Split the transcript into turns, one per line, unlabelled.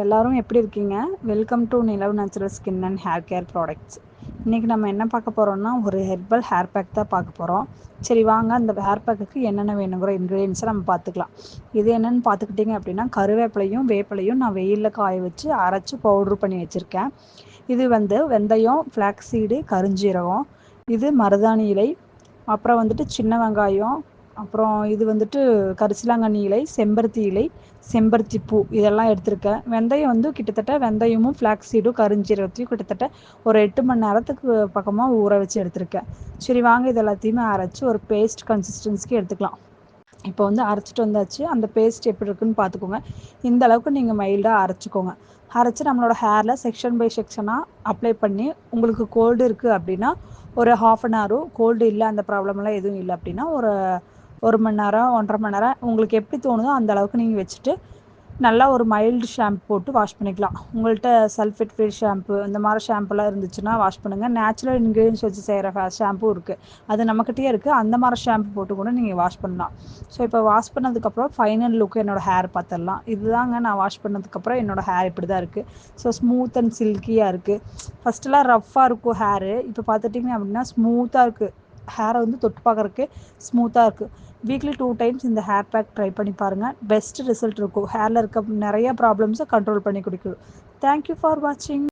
எல்லாரும் எப்படி இருக்கீங்க? வெல்கம் டு நிலவு natural skin and hair care products. இன்றைக்கி நம்ம என்ன பார்க்க போகிறோம்னா, ஒரு ஹெர்பல் ஹேர் பேக் தான் பார்க்க போகிறோம். சரி வாங்க, அந்த ஹேர் பேக்குக்கு என்னென்ன வேணுங்கிற இன்க்ரீடியன்ஸை நம்ம பார்த்துக்கலாம். இது என்னென்னு பார்த்துக்கிட்டிங்க அப்படின்னா, கருவேப்பிலையும் வேப்பிலையும் நான் வெயிலில் காய வச்சு அரைச்சி பவுட்ரு பண்ணி வச்சுருக்கேன். இது வெந்தயம், ஃப்ளாக்ஸ் சீடு, கருஞ்சீரகம், இது மருதாணி இலை, அப்புறம் சின்ன வெங்காயம், அப்புறம் இது கரிசலாங்கண்ணி இலை, செம்பருத்தி இலை, செம்பருத்தி பூ இதெல்லாம் எடுத்திருக்கேன். வெந்தயம் கிட்டத்தட்ட வெந்தயமும் ஃப்ளாக்ஸ் சீடும் கருஞ்சீரகத்தையும் கிட்டத்தட்ட ஒரு 8 மணி நேரத்துக்கு பக்கமாக ஊற வச்சு எடுத்திருக்கேன். சரி வாங்க, இது எல்லாத்தையுமே அரைச்சி ஒரு பேஸ்ட் கன்சிஸ்டன்சிக்கு எடுத்துக்கலாம். இப்போ அரைச்சிட்டு வந்தாச்சு. அந்த பேஸ்ட் எப்படி இருக்குன்னு பார்த்துக்கோங்க. இந்த அளவுக்கு நீங்கள் மைல்டாக அரைச்சிக்கோங்க. அரைச்சி நம்மளோட ஹேரில் செக்ஷன் பை செக்ஷனாக அப்ளை பண்ணி, உங்களுக்கு கோல்டு இருக்குது அப்படின்னா ஒரு 1/2 அன் ஹவரும், கோல்டு இல்லை அந்த ப்ராப்ளம்லாம் எதுவும் இல்லை அப்படின்னா ஒரு மணி நேரம் 1.5 மணி நேரம் உங்களுக்கு எப்படி தோணுதோ அந்த அளவுக்கு நீங்கள் வச்சுட்டு நல்லா ஒரு மைல்டு ஷாம்பு போட்டு வாஷ் பண்ணிக்கலாம். உங்கள்கிட்ட சல்ஃபேட் ஃப்ரீ ஷாம்பு இந்த மாதிரி ஷாம்புலாம் இருந்துச்சுன்னா வாஷ் பண்ணுங்கள். நேச்சுரல் இன்க்ரீடியன்ஸ் வச்சு செய்கிற ஷாம்பு இருக்குது, அது நம்மக்கிட்டே இருக்குது. அந்த மாதிரி ஷாம்பு போட்டு கூட நீங்கள் வாஷ் பண்ணலாம். ஸோ இப்போ வாஷ் பண்ணதுக்கப்புறம் ஃபைனல் லுக்கு என்னோடய ஹேர் பார்த்துடலாம். இதுதாங்க நான் வாஷ் பண்ணதுக்கப்புறம் என்னோடய ஹேர் இப்படி தான் இருக்குது. ஸோ ஸ்மூத் அண்ட் சில்கியாக இருக்குது. ஃபஸ்ட்டெல்லாம் ரஃப்பாக இருக்கும் ஹேரு, இப்போ பார்த்துட்டிங்க அப்படின்னா ஸ்மூத்தாக இருக்குது. ஹேரை தொட்டு பார்க்குறக்கு ஸ்மூத்தாக இருக்குது. வீக்லி 2 டைம்ஸ் இந்த ஹேர் பேக் ட்ரை பண்ணி பாருங்கள். பெஸ்ட் ரிசல்ட் இருக்கும். ஹேரில் இருக்க நிறைய ப்ராப்ளம்ஸை கண்ட்ரோல் பண்ணி கொடுக்கும். தேங்க்யூ ஃபார் வாட்சிங்.